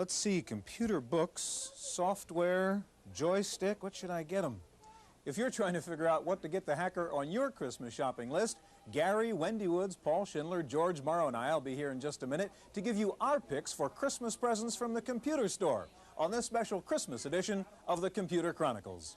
Let's see, computer books, software, joystick, what should I get them? If you're trying to figure out what to get the hacker on your Christmas shopping list, Gary, Wendy Woods, Paul Schindler, George Morrow, and I will be here in just a minute to give you our picks for Christmas presents from the computer store on this special Christmas edition of the Computer Chronicles.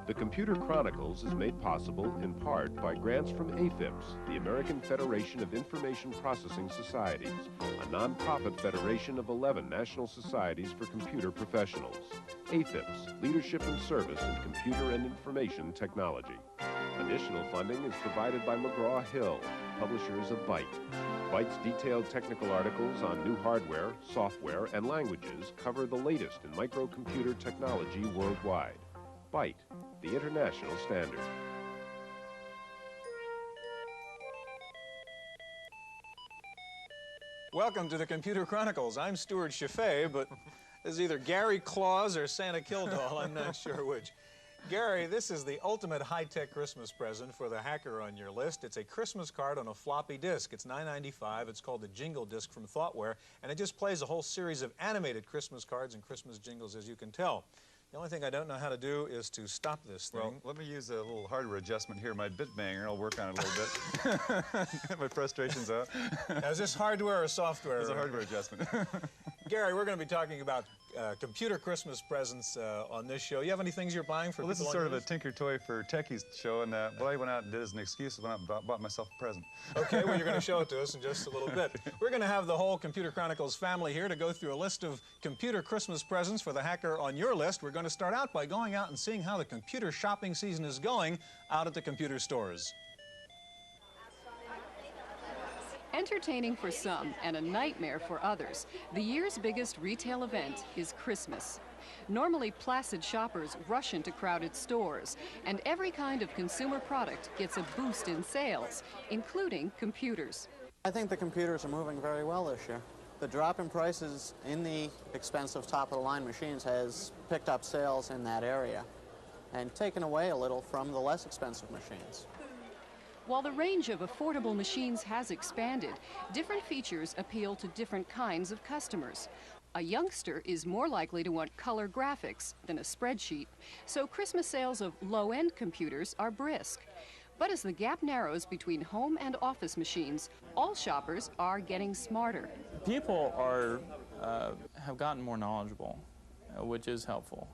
The Computer Chronicles is made possible in part by grants from AFIPS, the American Federation of Information Processing Societies, a nonprofit federation of 11 national societies for computer professionals. AFIPS, Leadership and Service in Computer and Information Technology. Additional funding is provided by McGraw-Hill, publishers of Byte. Byte's detailed technical articles on new hardware, software, and languages cover the latest in microcomputer technology worldwide. Byte, the international standard. Welcome to the Computer Chronicles. I'm Stewart Cheifet, but this is either Gary Claus or Santa Kildall. I'm not sure which. Gary, this is the ultimate high-tech Christmas present for the hacker on your list. It's a Christmas card on a floppy disk. It's $9.95. It's called the Jingle Disc from Thoughtware, and it just plays a whole series of animated Christmas cards and Christmas jingles, as you can tell. The only thing I don't know how to do is to stop this thing. Well, let me use a little hardware adjustment here. My bit banger, I'll work on it a little bit. Get my frustrations out. Now, is this hardware or software? It's a hardware adjustment. Gary, we're going to be talking about computer Christmas presents on this show. You have any things you're buying for people? Well, this is sort of a Tinker Toy for Techies show, and what I went out and did as an excuse, went out and bought myself a present. Okay, well, you're going to show it to us in just a little bit. We're going to have the whole Computer Chronicles family here to go through a list of computer Christmas presents for the hacker on your list. We're going to start out by going out and seeing how the computer shopping season is going out at the computer stores. Entertaining for some and a nightmare for others, the year's biggest retail event is Christmas. Normally placid shoppers rush into crowded stores, and every kind of consumer product gets a boost in sales, including computers. I think the computers are moving very well this year. The drop in prices in the expensive top-of-the-line machines has picked up sales in that area and taken away a little from the less expensive machines. While the range of affordable machines has expanded, different features appeal to different kinds of customers. A youngster is more likely to want color graphics than a spreadsheet, so Christmas sales of low-end computers are brisk. But as the gap narrows between home and office machines, all shoppers are getting smarter. People have gotten more knowledgeable, which is helpful.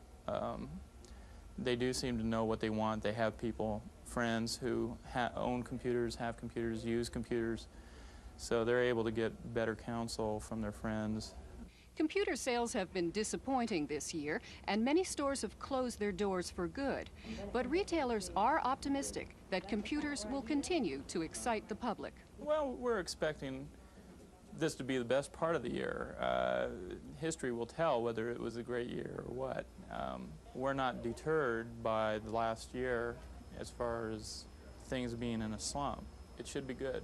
They do seem to know what they want. They have people, friends who own computers, have computers, use computers, so they're able to get better counsel from their friends. Computer sales have been disappointing this year, and many stores have closed their doors for good. But retailers are optimistic that computers will continue to excite the public. Well, we're expecting this to be the best part of the year. History will tell whether it was a great year or what. We're not deterred by the last year as far as things being in a slump. It should be good.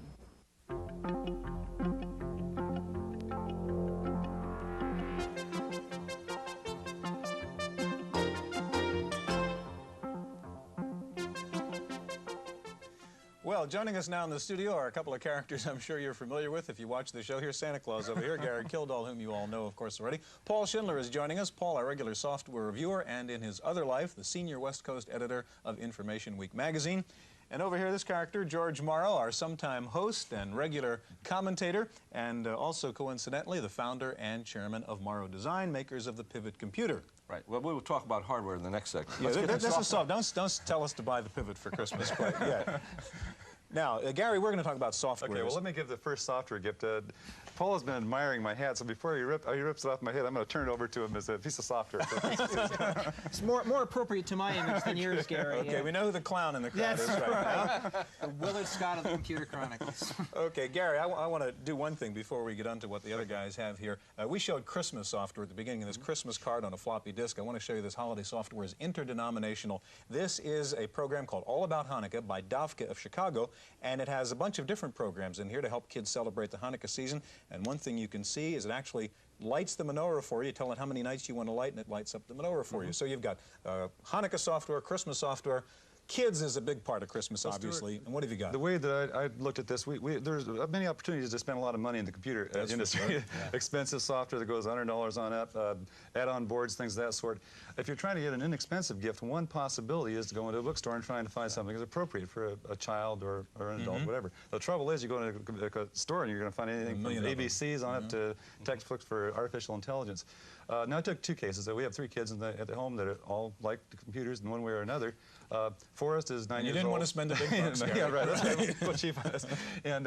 Well, joining us now in the studio are a couple of characters I'm sure you're familiar with if you watch the show. Here's Santa Claus over here, Gary Kildall, whom you all know, of course, already. Paul Schindler is joining us. Paul, our regular software reviewer, and in his other life, the senior West Coast editor of Information Week magazine. And over here, this character, George Morrow, our sometime host and regular commentator, and also, coincidentally, the founder and chairman of Morrow Design, makers of the Pivot computer. Right. Well, we will talk about hardware in the next section. Yeah, this is soft. Don't tell us to buy the Pivot for Christmas quite yet. Now, Gary, we're going to talk about software. Okay, well, let me give the first software gift. Paul has been admiring my hat, so before he rips it off my head, I'm going to turn it over to him as a piece of software. It's more appropriate to my image than yours, Gary. Okay, we know who the clown in the crowd is right now. The Willard Scott of the Computer Chronicles. Okay, Gary, I want to do one thing before we get on to what the other guys have here. We showed Christmas software at the beginning of this Christmas card on a floppy disk. I want to show you this holiday software is interdenominational. This is a program called All About Hanukkah by Davka of Chicago. and it has a bunch of different programs in here to help kids celebrate the Hanukkah season. And one thing you can see is it actually lights the menorah for you, tell it how many nights you want to light, and it lights up the menorah for you. So you've got Hanukkah software, Christmas software. Kids is a big part of Christmas, obviously. And what have you got? The way that I looked at this, there's many opportunities to spend a lot of money in the computer industry. Sure. Yeah. Expensive software that goes $100 on up, add-on boards, things of that sort. If you're trying to get an inexpensive gift, one possibility is to go into a bookstore and trying to find something that's appropriate for a child or an adult, whatever. The trouble is, you go into a store and you're going to find anything from ABCs on up to textbooks for artificial intelligence. Now, I took two cases. We have 3 kids at the home that all like the computers in one way or another. Forrest is 9 years old. You didn't want to spend a big bucks, Gary. Yeah, right. That's what she was. And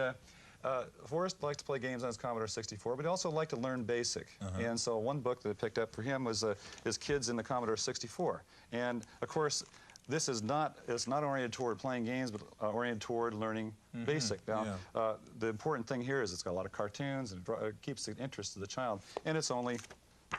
Forrest likes to play games on his Commodore 64, but he also liked to learn BASIC. And so one book that I picked up for him was his Kids in the Commodore 64. And, of course, this is it's not oriented toward playing games, but oriented toward learning BASIC. Now, the important thing here is it's got a lot of cartoons, and it keeps the interest of the child, and it's only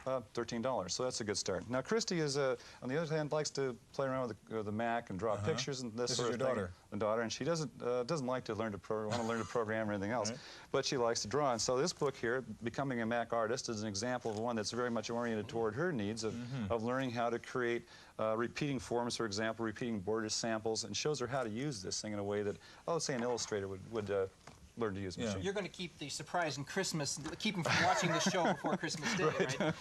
$13, so that's a good start. Now, Christy is, on the other hand, likes to play around with the Mac and draw pictures and this sort of thing. Daughter. The daughter, and she doesn't like to want to learn to program or anything else, but she likes to draw. And so this book here, Becoming a Mac Artist, is an example of one that's very much oriented toward her needs of learning how to create repeating forms, for example, repeating border samples, and shows her how to use this thing in a way that, let's say, an illustrator would learn to use machine. You're going to keep the surprise in Christmas, keep them from watching the show before Christmas Day, right?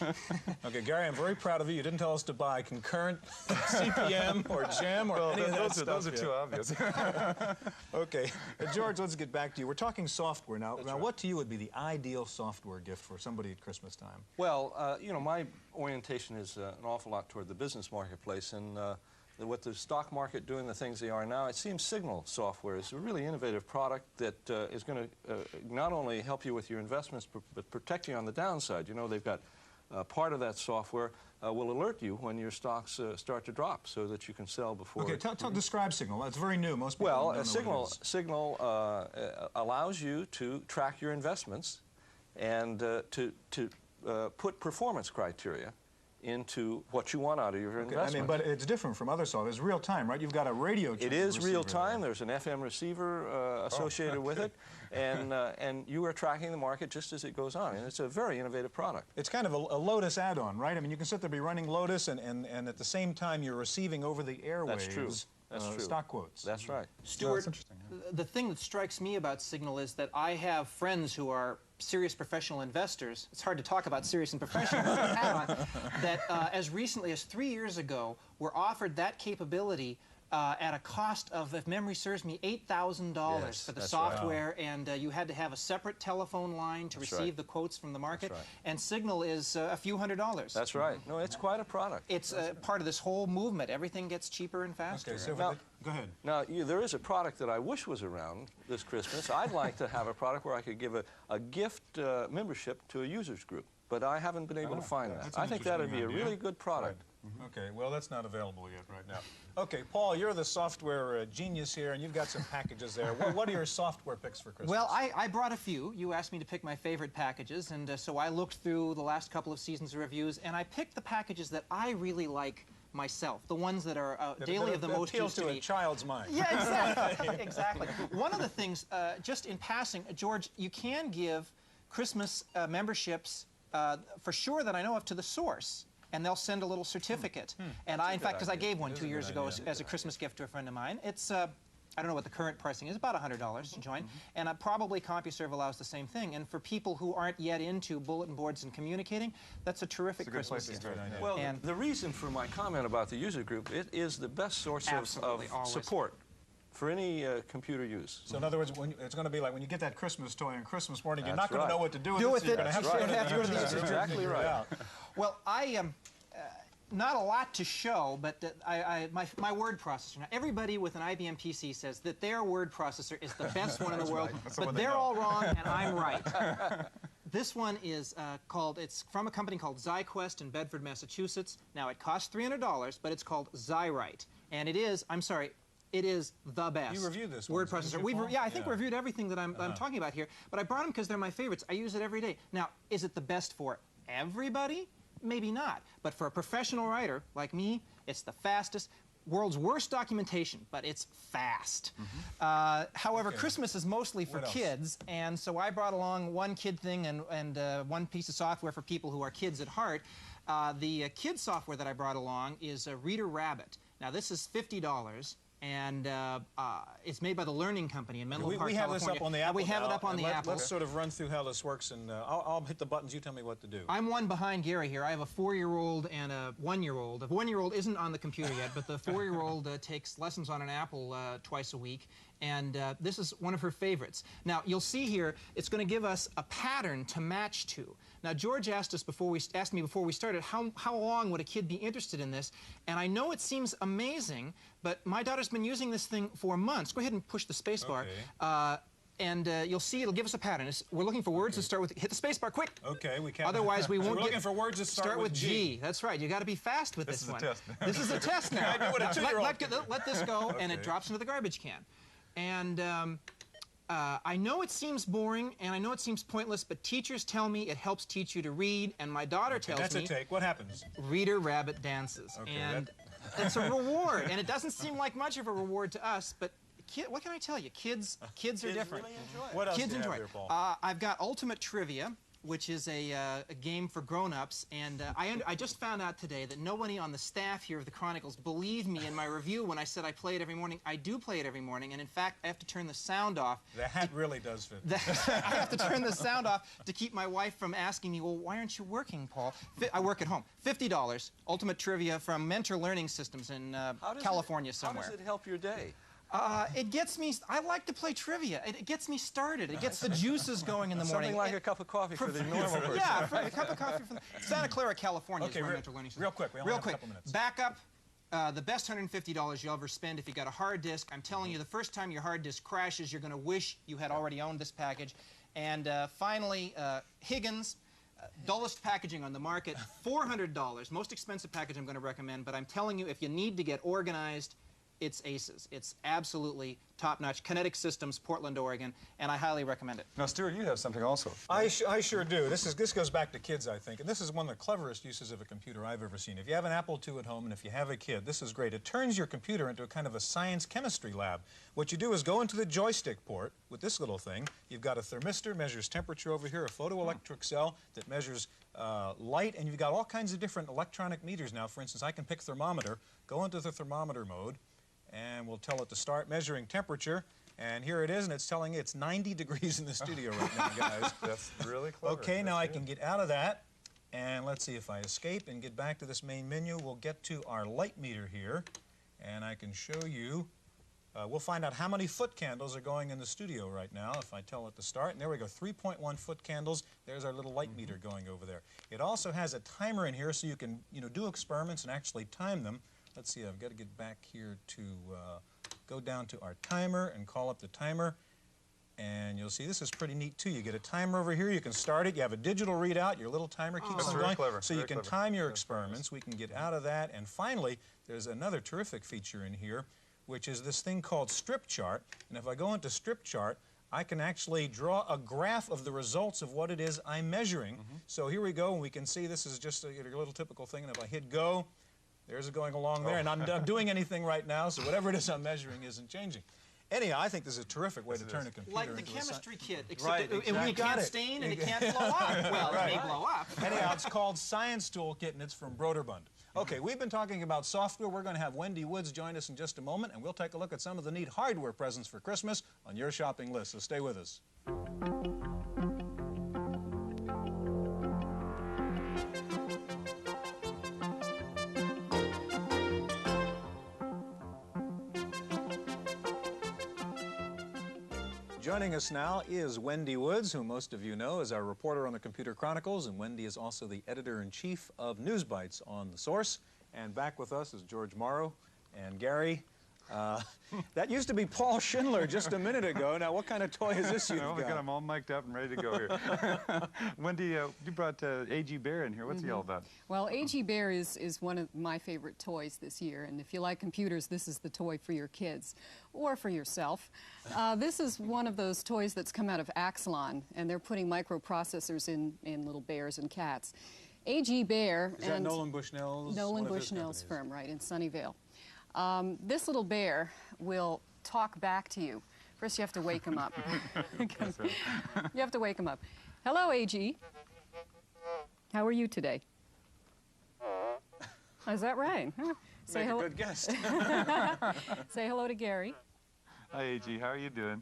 Okay, Gary, I'm very proud of you. You didn't tell us to buy concurrent, CPM, or GEM, or any of that stuff. Those are too obvious. Okay, George, let's get back to you. We're talking software now. What to you would be the ideal software gift for somebody at Christmas time? Well, you know, my orientation is an awful lot toward the business marketplace, and with the stock market doing the things they are now, it seems Signal software is a really innovative product that is going to not only help you with your investments, but protect you on the downside. You know, they've got part of that software will alert you when your stocks start to drop, so that you can sell before. Okay, describe Signal. That's very new. Most people don't know Signal allows you to track your investments and to put performance criteria into what you want out of your investment. I mean, but it's different from other software. It's real time, right? You've got a radio It is real time. There's an FM receiver associated with it, and you are tracking the market just as it goes on. And it's a very innovative product. It's kind of a Lotus add-on, right? I mean, you can sit there, be running Lotus, and at the same time you're receiving over the airwaves. That's true. That's true. Stock quotes. That's right. Stuart, the thing that strikes me about Signal is that I have friends who are serious professional investors. It's hard to talk about serious and professional that as recently as 3 years ago were offered that capability at a cost of, if memory serves me, $8,000 for the software, and you had to have a separate telephone line to receive the quotes from the market, and Signal is a few $100s. That's right. No, it's quite a product. It's part of this whole movement. Everything gets cheaper and faster. Okay, so now, go ahead. Now, there is a product that I wish was around this Christmas. I'd like to have a product where I could give a gift membership to a users group, but I haven't been able to find that. I think that would be a really good product. Okay, well, that's not available yet right now. Okay, Paul, you're the software genius here, and you've got some packages there. What are your software picks for Christmas? Well, I brought a few. You asked me to pick my favorite packages, and so I looked through the last couple of seasons of reviews, and I picked the packages that I really like myself, the ones that are daily of the most use to me. A child's mind. Yeah, exactly. Exactly. One of the things, just in passing, George, you can give Christmas memberships for sure that I know of to the Source, and they'll send a little certificate. And in fact, because I gave one 2 years ago as a Christmas gift to a friend of mine, it's I don't know what the current pricing is, about $100 to join, and probably CompuServe allows the same thing. And for people who aren't yet into bulletin boards and communicating, that's a terrific Christmas gift. Well, the reason for my comment about the user group, it is the best source of support for any computer use. So in other words, it's going to be like when you get that Christmas toy on Christmas morning, you're not going to know what to do with it. You're going to have to go to the user group. Exactly right. Well, I am not a lot to show, but my word processor. Now, everybody with an IBM PC says that their word processor is the best one in the world, but they're all wrong, and I'm right. This one is it's from a company called XyQuest in Bedford, Massachusetts. Now, it costs $300, but it's called Xyrite, and it is, I'm sorry, it is the best. You reviewed this word processor. I think we reviewed everything that I'm talking about here, but I brought them because they're my favorites. I use it every day. Now, is it the best for everybody? Maybe not. But for a professional writer like me, it's the fastest. world's worst documentation, but it's fast. However, Christmas is mostly for kids, and so I brought along one kid thing and one piece of software for people who are kids at heart. The kid software that I brought along is Reader Rabbit. Now, this is $50. And it's made by the Learning Company in Menlo Park, we have California. this up on the Apple. We have it up on the Apple. Let's sort of run through how this works, and I'll hit the buttons. You tell me what to do. I'm one behind Gary here. I have a 4-year-old and a 1-year-old. The 1-year-old isn't on the computer yet, but the 4-year-old takes lessons on an Apple twice a week, and this is one of her favorites. Now, you'll see here, it's going to give us a pattern to match to. Now, George asked me before we started, how long would a kid be interested in this? And I know it seems amazing, but my daughter's been using this thing for months. Go ahead and push the space bar. And you'll see it'll give us a pattern. We're looking for words that start with, hit the space bar, quick. Okay, we can't. Otherwise, we won't we're looking for words that start with G. That's right. You got to be fast with this one. This is a test. This is a test now. I do what a 2-year-old. Let this go, and it drops into the garbage can. And I know it seems boring, and I know it seems pointless, but teachers tell me it helps teach you to read, and my daughter tells me... That's a take. What happens? Reader Rabbit dances. Okay, and it's a reward, and it doesn't seem like much of a reward to us, but what can I tell you? Kids are different. Really enjoy it. What else Kids do you enjoy have it. there, Paul? I've got Ultimate Trivia, which is a game for grown-ups, and I just found out today that nobody on the staff here of the Chronicles believed me in my review when I said I play it every morning. I do play it every morning, and in fact, I have to turn the sound off. The hat really does fit. I have to turn the sound off to keep my wife from asking me, well, why aren't you working, Paul? I work at home. $50, Ultimate Trivia from Mentor Learning Systems in California somewhere. How does it help your day? It gets me, I like to play trivia. It gets me started. It gets the juices going in the morning. Something like a cup of coffee for the normal person. Yeah, for a cup of coffee from Santa Clara, California is where Mentor Learning Systems. Real quick, we only have a couple minutes. Back up. The best $150 you'll ever spend if you got a hard disk. I'm telling you, the first time your hard disk crashes, you're going to wish you had already owned this package. And finally, Higgins. Dullest packaging on the market, $400. Most expensive package I'm going to recommend, but I'm telling you, if you need to get organized, it's aces. It's absolutely top-notch. Kinetic Systems, Portland, Oregon, and I highly recommend it. Now, Stewart, you have something also. I sure do. This goes back to kids, I think, and this is one of the cleverest uses of a computer I've ever seen. If you have an Apple II at home and if you have a kid, this is great. It turns your computer into a kind of a science-chemistry lab. What you do is go into the joystick port with this little thing. You've got a thermistor, measures temperature over here, a photoelectric cell that measures light, and you've got all kinds of different electronic meters now. For instance, I can pick thermometer, go into the thermometer mode, and we'll tell it to start measuring temperature. And here it is, and it's telling it's 90 degrees in the studio right now, guys. That's really clever. Okay, now I can get out of that, and let's see if I escape and get back to this main menu. We'll get to our light meter here, and I can show you. We'll find out how many foot candles are going in the studio right now if I tell it to start. And there we go, 3.1 foot candles. There's our little light meter going over there. It also has a timer in here so you can, do experiments and actually time them. Let's see, I've got to get back here to go down to our timer and call up the timer. And you'll see this is pretty neat too. You get a timer over here, you can start it, you have a digital readout, your little timer keeps on going. Clever. So you can time your experiments. We can get out of that. And finally, there's another terrific feature in here, which is this thing called Strip Chart. And if I go into Strip Chart, I can actually draw a graph of the results of what it is I'm measuring. So here we go, and we can see this is just a little typical thing. And if I hit go, there's it going along there, and I'm not doing anything right now, so whatever it is I'm measuring isn't changing. Anyhow, I think this is a terrific way to turn a computer into like the chemistry kit, except right, it can't stain and it can't blow up. Well, it may blow up. Anyhow, it's called Science Toolkit, and it's from Broderbund. Okay, we've been talking about software. We're going to have Wendy Woods join us in just a moment, and we'll take a look at some of the neat hardware presents for Christmas on your shopping list, so stay with us. Joining us now is Wendy Woods, who most of you know is our reporter on the Computer Chronicles, and Wendy is also the editor-in-chief of News Bites on The Source. And back with us is George Morrow and Gary. That used to be Paul Schindler just a minute ago. Now, what kind of toy is this you've got? We got him all mic'd up and ready to go here. Wendy, you brought A.G. Bear in here. What's he all about? Well, A.G. Bear is one of my favorite toys this year, and if you like computers, this is the toy for your kids or for yourself. This is one of those toys that's come out of Axelon, and they're putting microprocessors in little bears and cats. A.G. Bear is that Nolan Bushnell's? Nolan Bushnell's firm, right, in Sunnyvale. This little bear will talk back to you. First, you have to wake him up. You have to wake him up. Hello, AG. How are you today? Is that right? Huh. Make a good guest. Say hello to Gary. Hi, AG. How are you doing?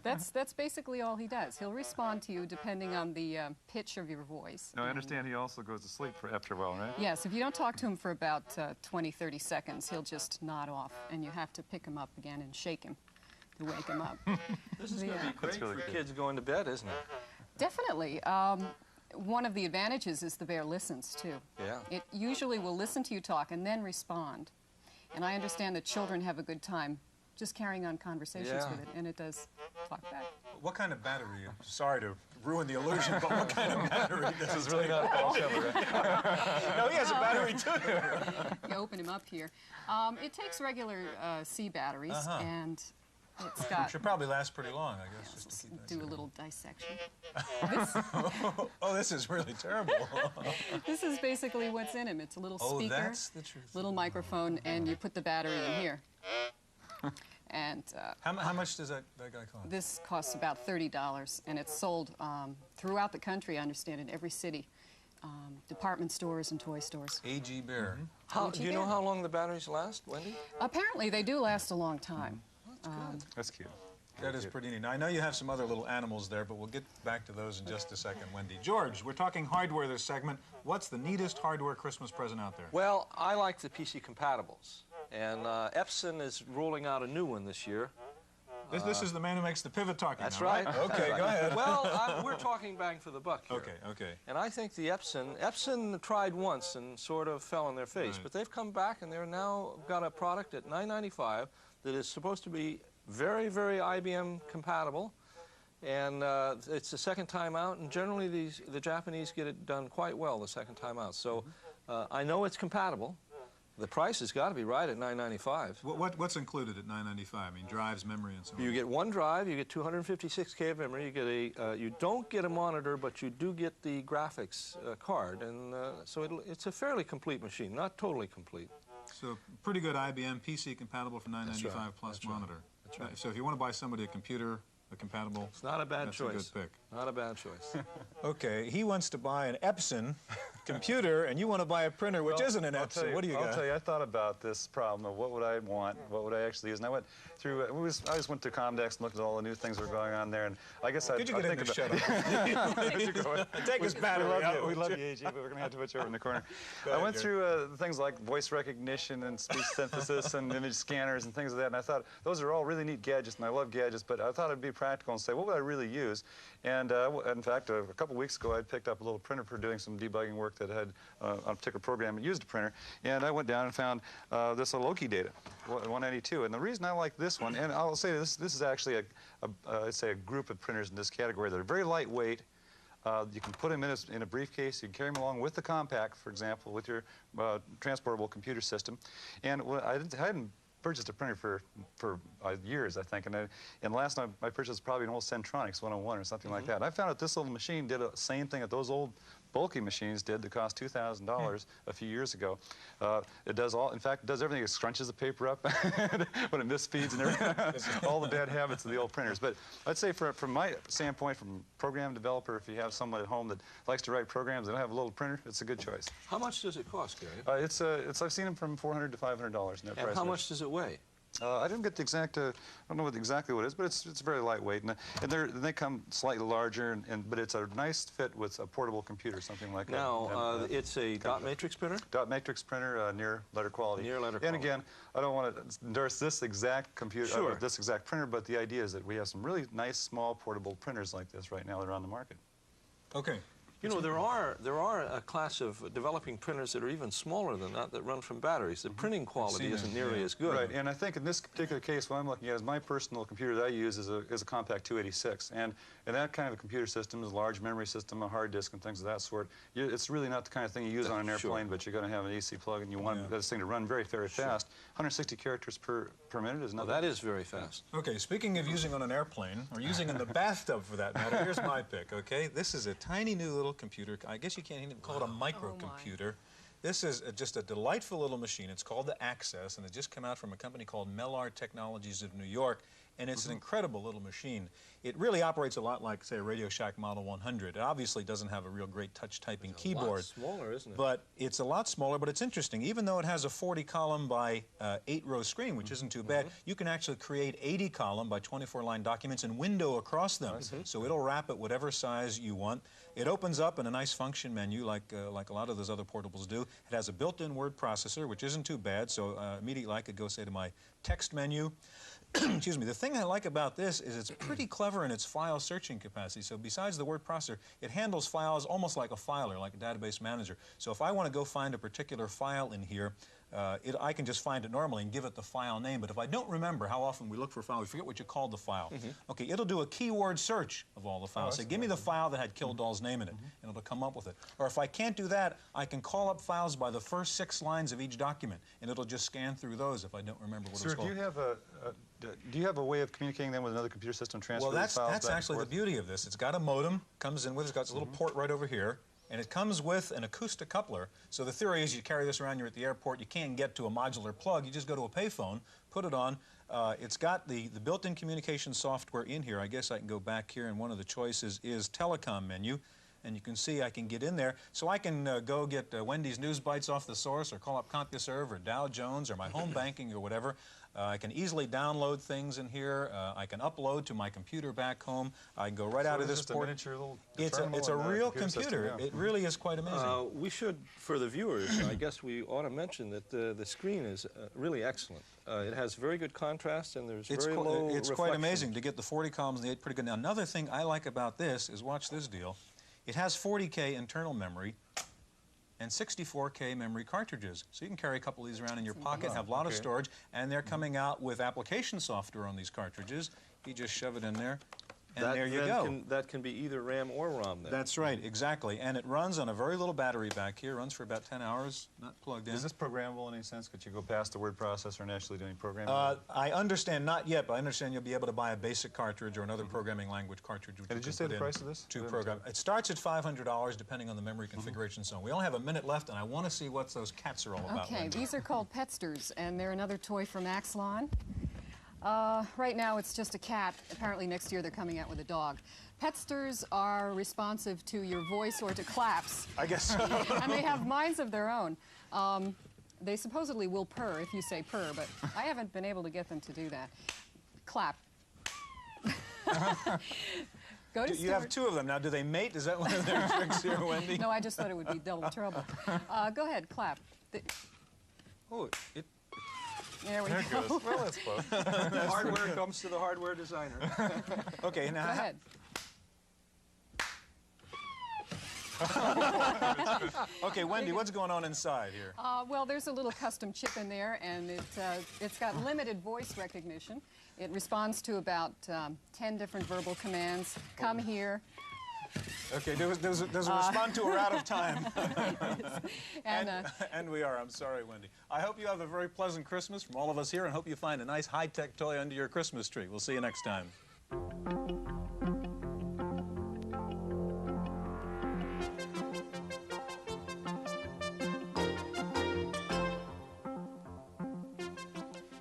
That's basically all he does. He'll respond to you depending on the pitch of your voice. No, I understand he also goes to sleep after a while, right? Yes, if you don't talk to him for about 20, 30 seconds, he'll just nod off, and you have to pick him up again and shake him to wake him up. This is going to be great really for good. kids going to bed, isn't it? Definitely. One of the advantages is the bear listens, too. Yeah. It usually will listen to you talk and then respond. And I understand that children have a good time just carrying on conversations with it, and it does talk back. What kind of battery? Sorry to ruin the illusion, but what kind of battery? This is really not Paul Schindler, right? No, he has a battery too. You open him up here. It takes regular C batteries, and it's got... Should probably last pretty long, I guess. Just to keep that do a going. little dissection. Oh, this is really terrible. This is basically what's in him. It's a little speaker, that's the truth. little microphone, and you put the battery in here. And How much does that guy cost? this costs about $30, and it's sold throughout the country, I understand, in every city. Department stores and toy stores. AG Bear. Do you know how long the batteries last, Wendy? Apparently, they do last a long time. That's cute. That is pretty neat. Now, I know you have some other little animals there, but we'll get back to those in just a second, Wendy. George, we're talking hardware this segment. What's the neatest hardware Christmas present out there? Well, I like the PC compatibles. And Epson is rolling out a new one this year. This is the man who makes the pivot talking. That's now, right. Okay, go ahead. Well, we're talking bang for the buck here. Okay. And I think the Epson tried once and sort of fell on their face, but they've come back and they're now got a product at $9.95 that is supposed to be very, very IBM compatible. And it's the second time out, and generally the Japanese get it done quite well the second time out. So I know it's compatible. The price has got to be right at $9.95. What's included at $9.95? I mean, drives, memory, and so on. You get one drive, you get 256K of memory, you get you don't get a monitor, but you do get the graphics card, and so it's a fairly complete machine, not totally complete. So pretty good IBM PC compatible for $9.95 right. plus That's right. monitor. That's right. So if you want to buy somebody a computer, a compatible, It's not a bad that's choice. a good pick. Not a bad choice. Okay, he wants to buy an Epson computer, and you want to buy a printer, which isn't an Epson. What do you got? I'll tell you, I thought about this problem of what would I want, what would I actually use, and I went through, I just went to Comdex and looked at all the new things that were going on there, and I guess Could you get him to shut up? Take his battery out. We love you, AG, but we're going to have to put you over in the corner. ahead, I went Gary. through things like voice recognition and speech synthesis and image scanners and things like that, and I thought those are all really neat gadgets, and I love gadgets, but I thought it'd be practical and say, what would I really use? And in fact, a couple weeks ago, I picked up a little printer for doing some debugging work that had on a particular program that used a printer, and I went down and found this Loki Data 192. And the reason I like this one, and I'll say this is actually I'd say a group of printers in this category that are very lightweight. You can put them in a briefcase. You can carry them along with the compact, for example, with your transportable computer system. And I hadn't purchased a printer for years, I think, and last time I purchased probably an old Centronics 101 or something like that. And I found that this little machine did the same thing that those old bulky machines did that cost $2,000 a few years ago. It does all, in fact, it does everything. It scrunches the paper up when it misfeeds and everything. All the bad habits of the old printers. But I'd say from my standpoint, from program developer, if you have someone at home that likes to write programs and don't have a little printer, it's a good choice. How much does it cost, Gary? I've seen them from $400 to $500 in that price. And how much does it weigh? I didn't get the exact, I don't know exactly what it is, but it's very lightweight, and they come slightly larger, but it's a nice fit with a portable computer, something like that. Now, it's a dot matrix printer? Dot matrix printer, near letter quality. Near letter and quality. again, I don't want to endorse this exact computer, Sure. this exact printer, but the idea is that we have some really nice, small, portable printers like this right now that are on the market. Okay. You know, there are a class of developing printers that are even smaller than that run from batteries. The printing quality isn't nearly as good. Right, and I think in this particular case, what I'm looking at is my personal computer that I use is a compact 286, and that kind of a computer system is a large memory system, a hard disk, and things of that sort. It's really not the kind of thing you use on an airplane, but you're going to have an AC plug, and you want this thing to run very, very fast. 160 characters per minute is Now, nothing. that is very fast. Okay, speaking of using on an airplane, or using in the bathtub for that matter, here's my pick, okay? This is a tiny new little computer. I guess you can't even call it a microcomputer. This is just a delightful little machine. It's called the Access, and it just came out from a company called Mellar Technologies of New York, and it's an incredible little machine. It really operates a lot like, say, a Radio Shack Model 100. It obviously doesn't have a real great touch-typing keyboard. It's a lot smaller, isn't it? But it's a lot smaller, but it's interesting. Even though it has a 40-column by 8-row screen, which isn't too bad, you can actually create 80-column by 24-line documents and window across them. So it'll wrap it whatever size you want. It opens up in a nice function menu like a lot of those other portables do. It has a built-in word processor, which isn't too bad, so immediately I could go, say, to my text menu. Excuse me. The thing I like about this is it's pretty clever in its file searching capacity. So besides the word processor, it handles files almost like a filer, like a database manager. So if I want to go find a particular file in here, I can just find it normally and give it the file name. But if I don't remember how often we look for a file, we forget what you called the file. Okay, it'll do a keyword search of all the files. Say, give me the file that had Kildall's name in it, and it'll come up with it. Or if I can't do that, I can call up files by the first 6 lines of each document, and it'll just scan through those if I don't remember what it was called. Do you have a way of communicating them with another computer system, transferring Well, these files that's back and actually the forth? beauty of this. It's got a modem, comes in with, it's got a little port right over here, and it comes with an acoustic coupler. So the theory is you carry this around, you're at the airport, you can't get to a modular plug, you just go to a payphone, put it on. It's got the built-in communication software in here. I guess I can go back here, and one of the choices is telecom menu. And you can see I can get in there. So I can go get Wendy's News Bites off the source, or call up CompuServe or Dow Jones or my home banking or whatever. I can easily download things in here. I can upload to my computer back home. I can go right out of this port. It's a miniature little It's a real computer computer. system, yeah. It really is quite amazing. We should, for the viewers, I guess we ought to mention that the screen is really excellent. It has very good contrast, and there's very low It's quite reflection. amazing to get the 40 columns and the 8 pretty good. Now, another thing I like about this is, watch this deal. It has 40K internal memory and 64K memory cartridges. So you can carry a couple of these around in your pocket, have a lot of storage, and they're coming out with application software on these cartridges. You just shove it in there, and there you go. That can be either RAM or ROM then. That's right, exactly. And it runs on a very little battery back here. Runs for about 10 hours, not plugged in. Is this programmable in any sense? Could you go past the word processor and actually do any programming? I understand, not yet, but I understand you'll be able to buy a basic cartridge or another programming language cartridge. Which And did you say the price of this? To program. It starts at $500 depending on the memory configuration. So we only have a minute left, and I want to see what those cats are all about. Okay, Wendy. these are called Petsters, and they're another toy from Axlon. Right now it's just a cat. Apparently next year they're coming out with a dog. Petsters are responsive to your voice or to claps. I guess so. And they have minds of their own. They supposedly will purr if you say purr, but I haven't been able to get them to do that. Clap. Go to You have 2 of them. Now, do they mate? Is that one of their tricks here, Wendy? No, I just thought it would be double trouble. Go ahead, clap. Oh, There we There it go. goes. Well, that's close. hardware comes to the hardware designer. Okay, now. Go ahead. Okay, Wendy, what's going on inside here? Well, there's a little custom chip in there, and it's got limited voice recognition. It responds to about 10 different verbal commands. Come here. Okay, there's a respond to, we're out of time. And we are. I'm sorry, Wendy. I hope you have a very pleasant Christmas from all of us here, and hope you find a nice high-tech toy under your Christmas tree. We'll see you next time.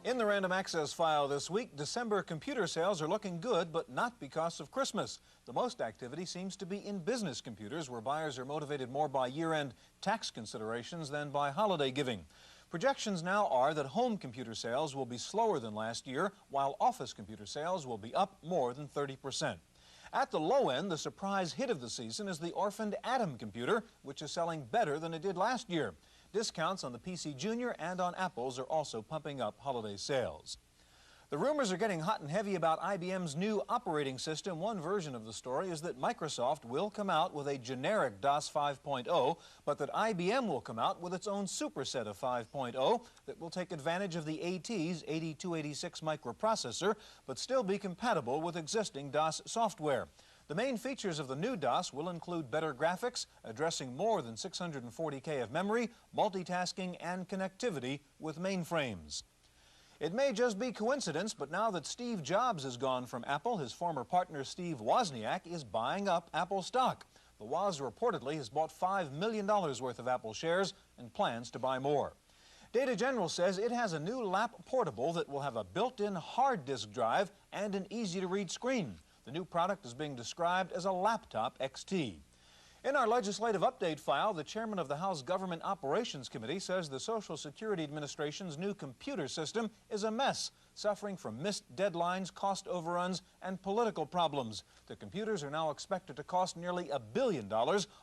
In the Random Access file this week, December computer sales are looking good, but not because of Christmas. The most activity seems to be in business computers, where buyers are motivated more by year-end tax considerations than by holiday giving. Projections now are that home computer sales will be slower than last year, while office computer sales will be up more than 30%. At the low end, the surprise hit of the season is the orphaned Atom computer, which is selling better than it did last year. Discounts on the PC Junior and on Apples are also pumping up holiday sales. The rumors are getting hot and heavy about IBM's new operating system. One version of the story is that Microsoft will come out with a generic DOS 5.0, but that IBM will come out with its own superset of 5.0 that will take advantage of the AT's 8286 microprocessor, but still be compatible with existing DOS software. The main features of the new DOS will include better graphics, addressing more than 640K of memory, multitasking, and connectivity with mainframes. It may just be coincidence, but now that Steve Jobs is gone from Apple, his former partner Steve Wozniak is buying up Apple stock. The WAS reportedly has bought $5 million worth of Apple shares and plans to buy more. Data General says it has a new lap portable that will have a built-in hard disk drive and an easy-to-read screen. The new product is being described as a laptop XT. In our legislative update file, the chairman of the House Government Operations Committee says the Social Security Administration's new computer system is a mess, suffering from missed deadlines, cost overruns, and political problems. The computers are now expected to cost nearly $1 billion,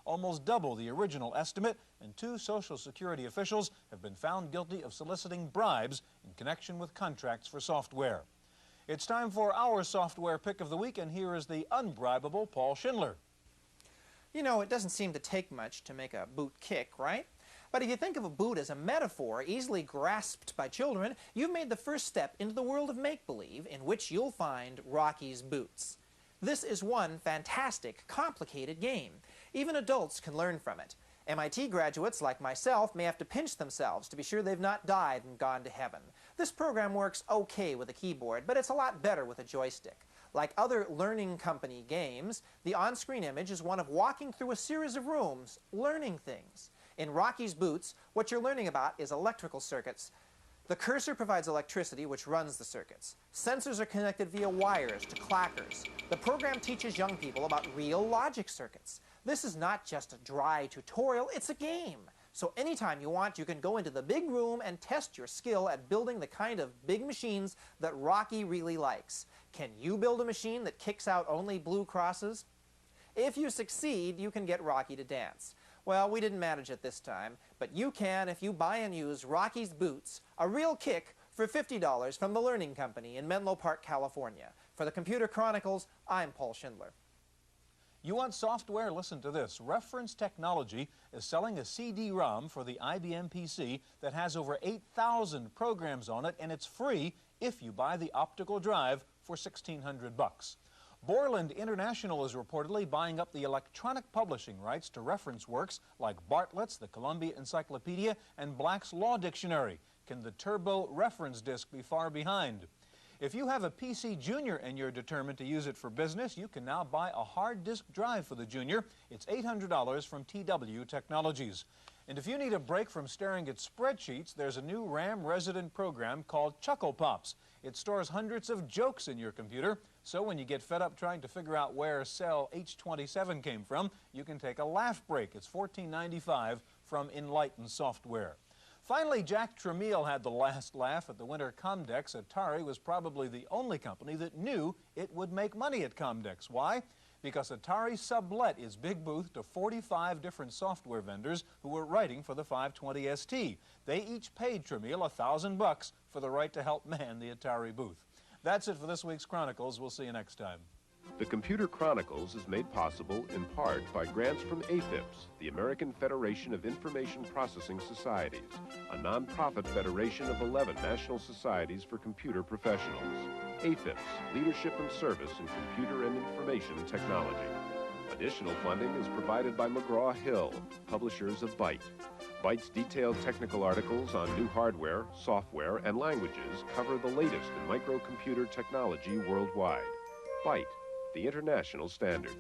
almost double the original estimate, and 2 Social Security officials have been found guilty of soliciting bribes in connection with contracts for software. It's time for our software pick of the week, and here is the unbribable Paul Schindler. You know, it doesn't seem to take much to make a boot kick, right? But if you think of a boot as a metaphor easily grasped by children, you've made the first step into the world of make-believe, in which you'll find Rocky's Boots. This is one fantastic, complicated game. Even adults can learn from it. MIT graduates like myself may have to pinch themselves to be sure they've not died and gone to heaven. This program works okay with a keyboard, but it's a lot better with a joystick. Like other Learning Company games, the on-screen image is one of walking through a series of rooms, learning things. In Rocky's Boots, what you're learning about is electrical circuits. The cursor provides electricity, which runs the circuits. Sensors are connected via wires to clackers. The program teaches young people about real logic circuits. This is not just a dry tutorial, it's a game. So anytime you want, you can go into the big room and test your skill at building the kind of big machines that Rocky really likes. Can you build a machine that kicks out only blue crosses? If you succeed, you can get Rocky to dance. Well, we didn't manage it this time, but you can if you buy and use Rocky's Boots, a real kick, for $50 from the Learning Company in Menlo Park, California. For the Computer Chronicles, I'm Paul Schindler. You want software? Listen to this. Reference Technology is selling a CD-ROM for the IBM PC that has over 8,000 programs on it, and it's free if you buy the optical drive for $1,600. Borland International is reportedly buying up the electronic publishing rights to reference works like Bartlett's, the Columbia Encyclopedia, and Black's Law Dictionary. Can the Turbo reference disc be far behind? If you have a PC Junior and you're determined to use it for business, you can now buy a hard disk drive for the Junior. It's $800 from TW Technologies. And if you need a break from staring at spreadsheets, there's a new RAM resident program called Chuckle Pops. It stores hundreds of jokes in your computer, so when you get fed up trying to figure out where cell H27 came from, you can take a laugh break. It's $14.95 from Enlighten Software. Finally, Jack Tramiel had the last laugh at the Winter Comdex. Atari was probably the only company that knew it would make money at Comdex. Why? Because Atari sublet its big booth to 45 different software vendors who were writing for the 520 ST. They each paid Tramiel $1,000 for the right to help man the Atari booth. That's it for this week's Chronicles. We'll see you next time. The Computer Chronicles is made possible in part by grants from AFIPS, the American Federation of Information Processing Societies, a nonprofit federation of 11 national societies for computer professionals. AFIPS, Leadership and Service in Computer and Information Technology. Additional funding is provided by McGraw-Hill, publishers of Byte. Byte's detailed technical articles on new hardware, software, and languages cover the latest in microcomputer technology worldwide. Byte, the international standard.